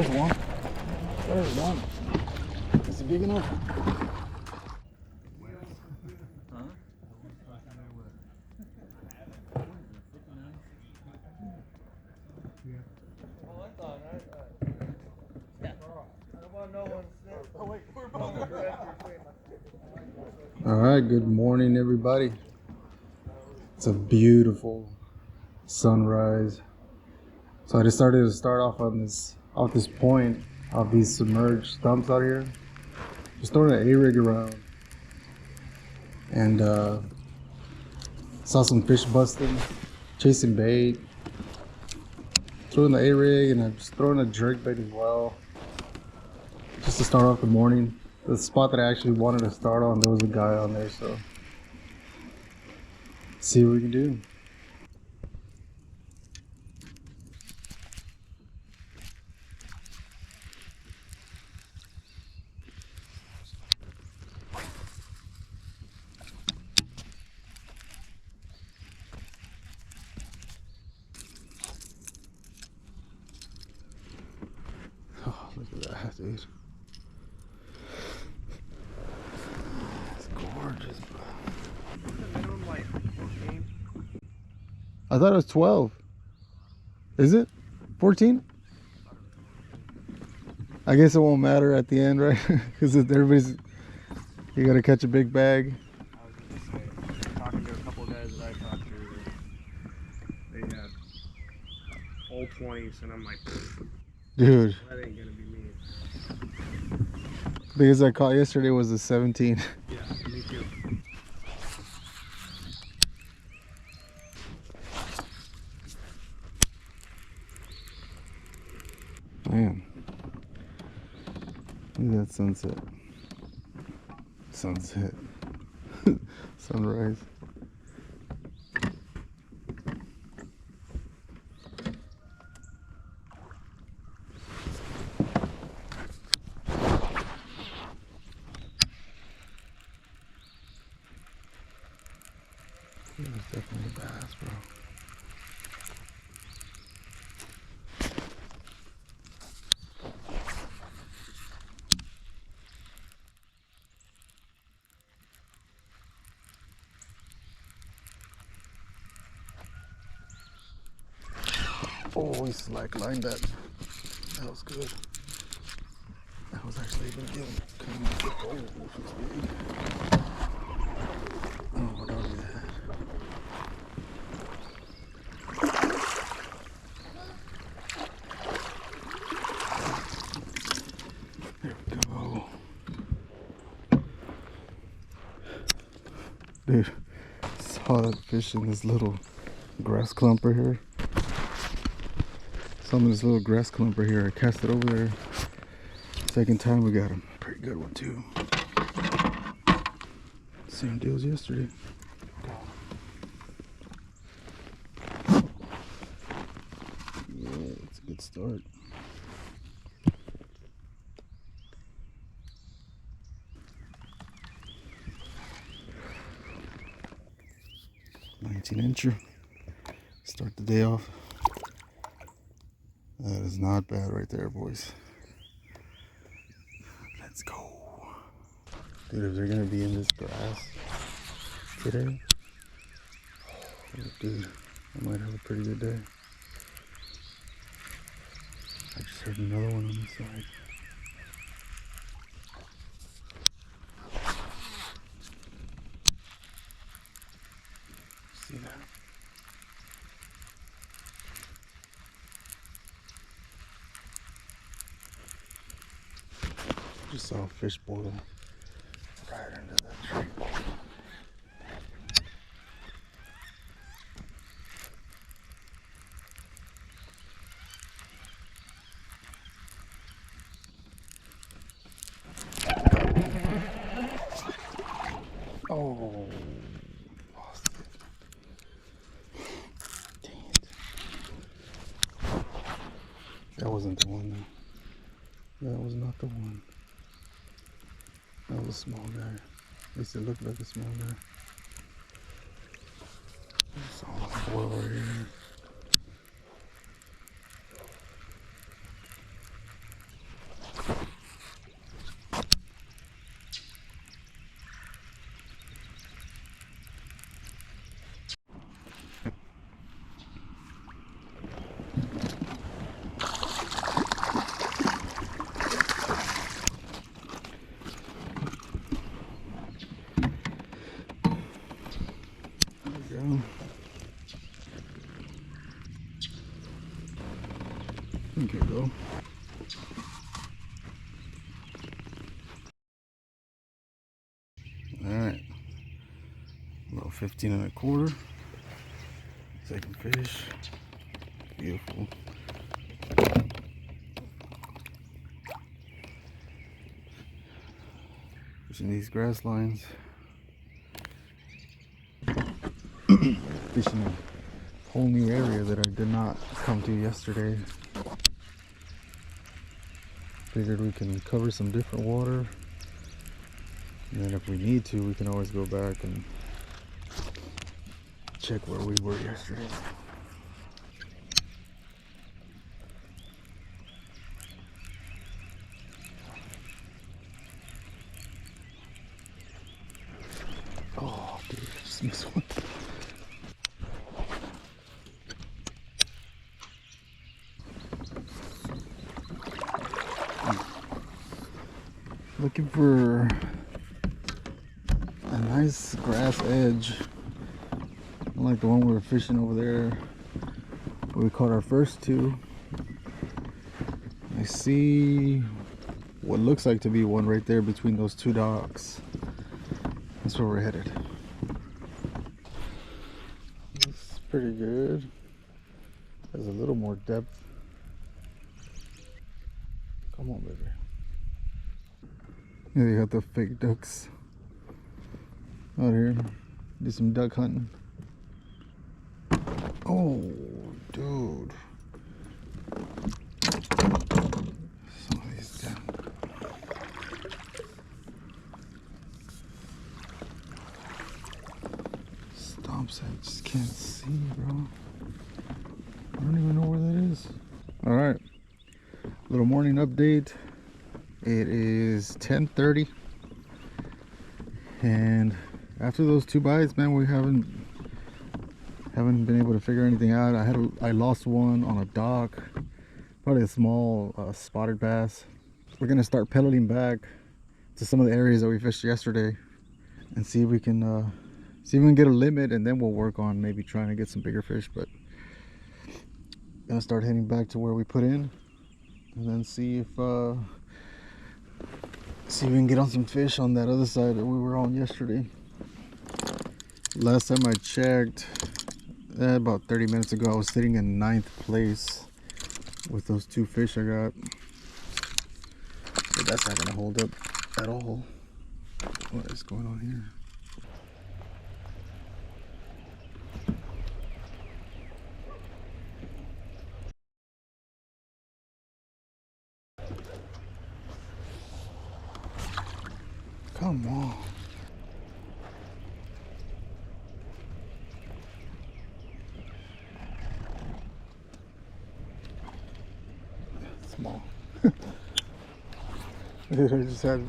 There's one. There's one. Is he big enough? All right, good morning, everybody. It's a beautiful sunrise. So I decided to start off on this point of these submerged stumps out here. Just throwing an A-rig around, and saw some fish busting, chasing bait, throwing the A-rig, and I'm just throwing a jerk bait as well, just to start off the morning. The spot that I actually wanted to start on, there was a guy on there, so see what we can do. Oh, look at that, dude. It's gorgeous, bro. I thought it was 12. Is it 14? I guess it won't matter at the end, right? Because everybody's, you gotta catch a big bag. I was just saying, talking to a couple of guys that I talked to, they had all 20s, and I'm like, Dude, that ain't gonna be me. the biggest I caught yesterday was a 17. Yeah, me too. Man, look at that sunset. Sunset. Sunrise. It was definitely a bass, bro. Oh, he slacklined that. That was good. That was actually a good deal. Oh, it's big. Oh, what dog is that? There we go. Dude, saw that fish in this little grass clump right here. Some of this little grass clump right here. I cast it over there. Second time we got him. Pretty good one too. Same deal as yesterday. Yeah, it's a good start. $19-incher. Start the day off. That is not bad right there, boys. Let's go. Dude, if they're gonna be in this grass today, oh, dude, I might have a pretty good day. I just heard another one on the side. See that? Just saw a fish boil right under that tree. Oh, lost it. Dang it. That wasn't the one though. That was not the one. That was a small guy. At least it looked like a small guy. It's all boil right here. Okay, go. Alright. About 15 and a quarter. Second fish. Beautiful. Fishing these grass lines. Fishing a whole new area that I did not come to yesterday. Figured we can cover some different water. And then if we need to, we can always go back and check where we were yesterday. Oh, dude, I just missed one. Looking for a nice grass edge, like the one we were fishing over there where we caught our first two. I see what looks like to be one right there between those two docks. That's where we're headed. It's pretty good. There's a little more depth. Come on, baby. Yeah, they got the fake ducks out here. Do some duck hunting. Oh, dude. Some of these down. Stomps, I just can't see, bro. I don't even know where that is. All right, little morning update. It is 10:30, and after those two bites, man, we haven't been able to figure anything out. I lost one on a dock, probably a small spotted bass. We're gonna start pedaling back to some of the areas that we fished yesterday and see if we can get a limit, and then we'll work on maybe trying to get some bigger fish. But gonna start heading back to where we put in, and then see if we can get on some fish on that other side that we were on yesterday. Last time I checked, about 30 minutes ago, I was sitting in 9th place with those two fish I got. But that's not gonna hold up at all. What is going on here? Come on. Small. Dude, I just had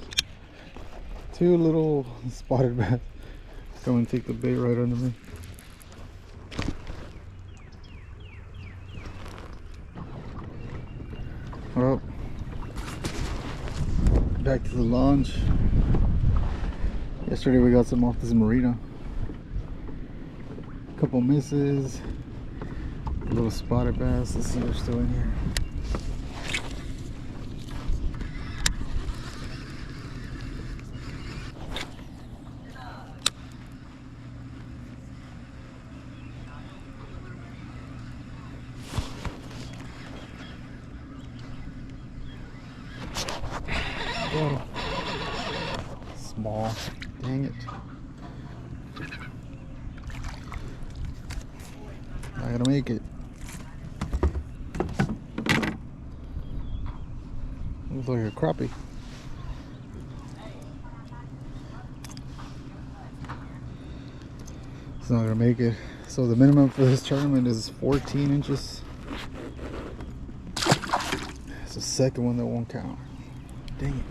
two little spotted bass come and take the bait right under me. Well, back to the launch. Yesterday we got some off this marina. A couple misses, a little spotted bass. Let's see if they're still in here. Whoa. Small. Dang it. Not gonna make it. Looks like a crappie. It's not gonna make it. So the minimum for this tournament is 14 inches. It's the second one that won't count. Dang it.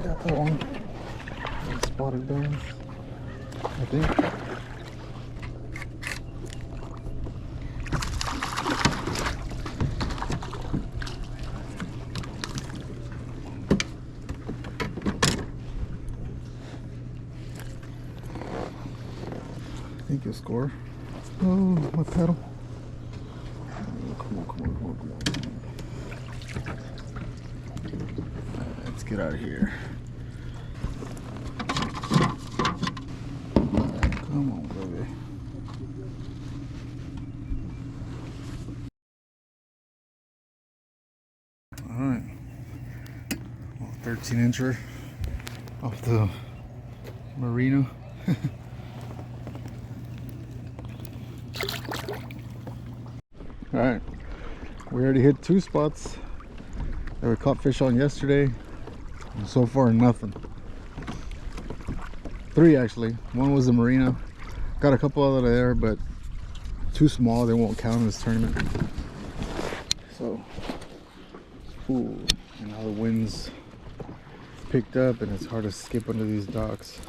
Got that one. Spotted bass, I think. score. Oh, my paddle. Come on, come on, come on, come on. Let's get out of here. Come on, baby. Alright. 13-incher off the marina. Alright. We already hit 2 spots that we caught fish on yesterday. And so far, nothing. 3 actually. One was the marina. Got a couple out of there, but too small. They won't count in this tournament. So, ooh, and now the wind's picked up and it's hard to skip under these docks.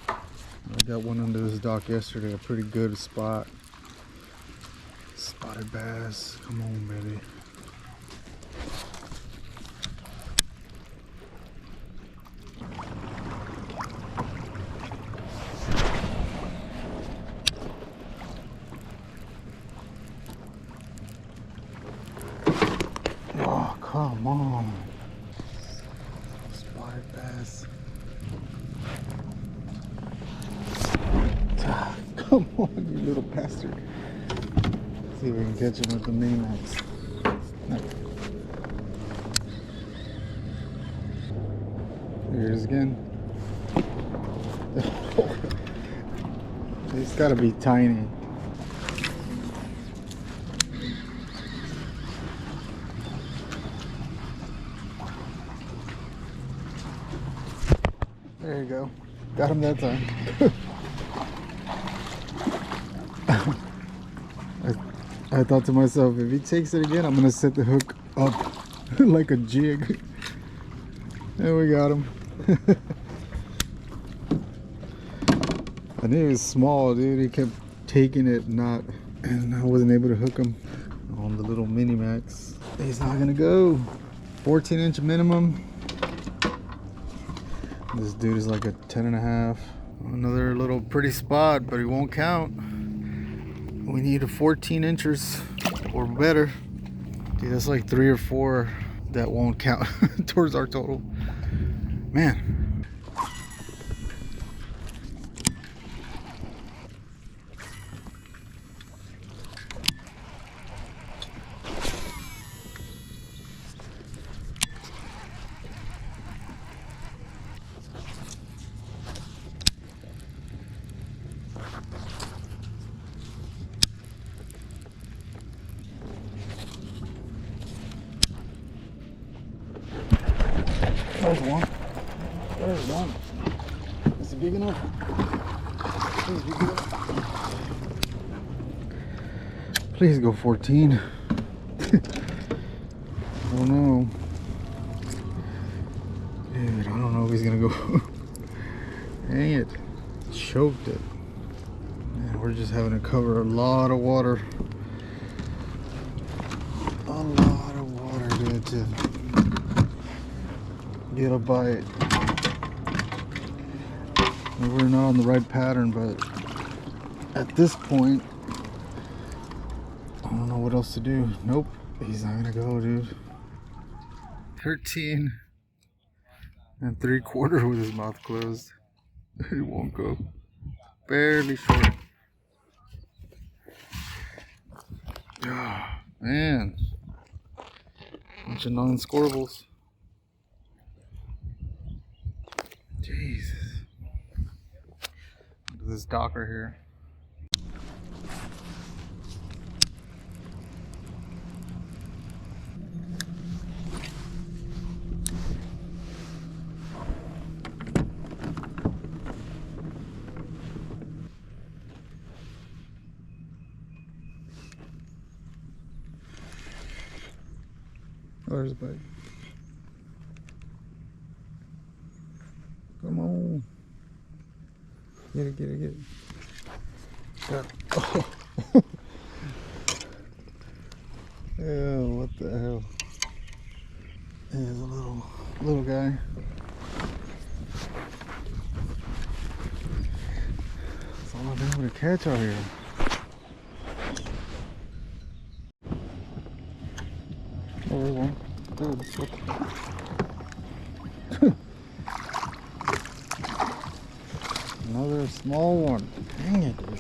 I got one under this dock yesterday, a pretty good spot. Spotted bass, come on, baby. Oh, come on. Spotted bass. Come on, you little bastard. Let's see if we can catch him with the mini max. Here it is again. It's gotta be tiny. There you go. Got him that time. I thought to myself, if he takes it again, I'm gonna set the hook up like a jig. And we got him. I knew he was small, dude. He kept taking it, and I wasn't able to hook him on the little mini max. He's not gonna go. 14-inch minimum. This dude is like a 10.5. Another little pretty spot, but he won't count. We need a 14 inches or better. Dude, that's like 3 or 4 that won't count towards our total. Man. There's one. There's one. Is it big enough? Please be good. Please go 14. Oh no. Dude, I don't know if he's gonna go. Dang it. Choked it. Man, we're just having to cover a lot of water. A lot of water, dude, to get a bite. We're not on the right pattern, but at this point, I don't know what else to do. Nope, he's not gonna go, dude. 13 3/4 with his mouth closed. He won't go. Barely short. Oh, man. Bunch of non-scorables. Jesus. Look at this docker here. Oh, there's a bite. Come on. Get it, get it, get it. Got it. Oh. Yeah, what the hell? There's a little guy. been able to catch out here. Oh, there's one. Dude, what the... Another small one. Dang it, dude.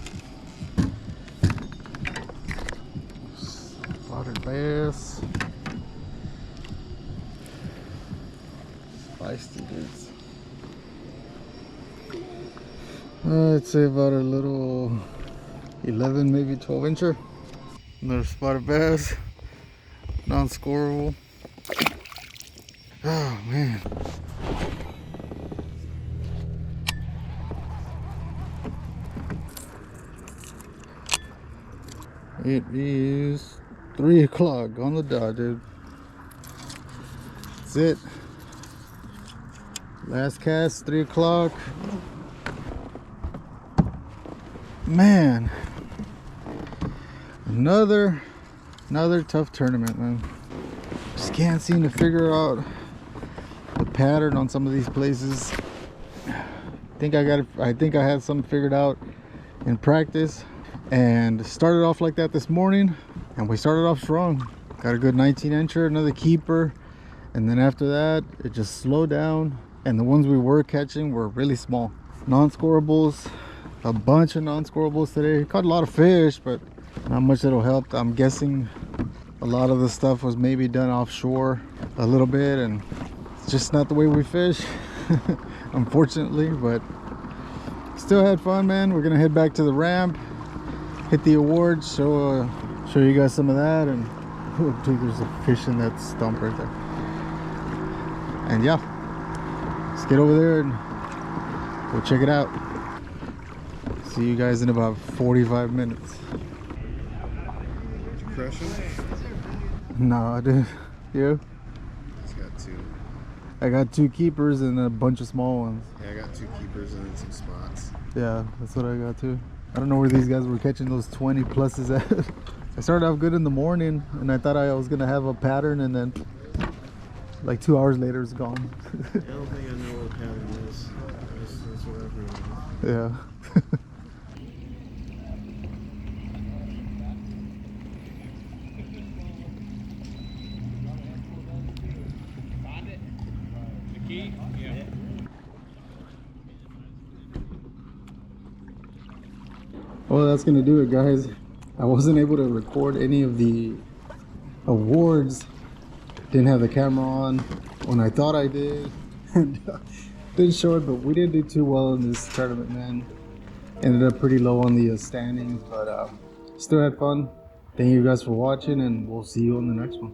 Spotted bass. Feisty dudes. I'd say about a little 11, maybe 12 incher. Another spotted bass. Non-scoreable. Oh man. It is 3 o'clock on the dot, dude. That's it. Last cast, 3 o'clock. Man. Another tough tournament, man. Just can't seem to figure out the pattern on some of these places. I think I had something figured out in practice, and started off like that this morning, and we started off strong. Got a good 19 incher, another keeper, and then after that it just slowed down, and the ones we were catching were really small. Non-scorables, a bunch of non-scorables today. Caught a lot of fish, but not much that'll help. I'm guessing a lot of the stuff was maybe done offshore a little bit, and it's just not the way we fish. Unfortunately, but still had fun, man. We're gonna head back to the ramp, hit the awards, show you guys some of that, and oh, dude, there's a fish in that stump right there. And yeah, let's get over there and go check it out. See you guys in about 45 minutes. Did you crush him? No, I didn't. You? He's got 2. I got 2 keepers and a bunch of small ones. Yeah, I got 2 keepers and then some spots. Yeah, that's what I got too. I don't know where these guys were catching those 20 pluses at. I started off good in the morning, and I thought I was gonna have a pattern, and then like 2 hours later it's gone. I don't think I know what pattern is. That's what I've realized. Yeah. Well, that's gonna do it, guys. I wasn't able to record any of the awards. Didn't have the camera on when I thought I did. Didn't show it, but we didn't do too well in this tournament, man. Ended up pretty low on the standings, but still had fun. Thank you guys for watching, and we'll see you on the next one.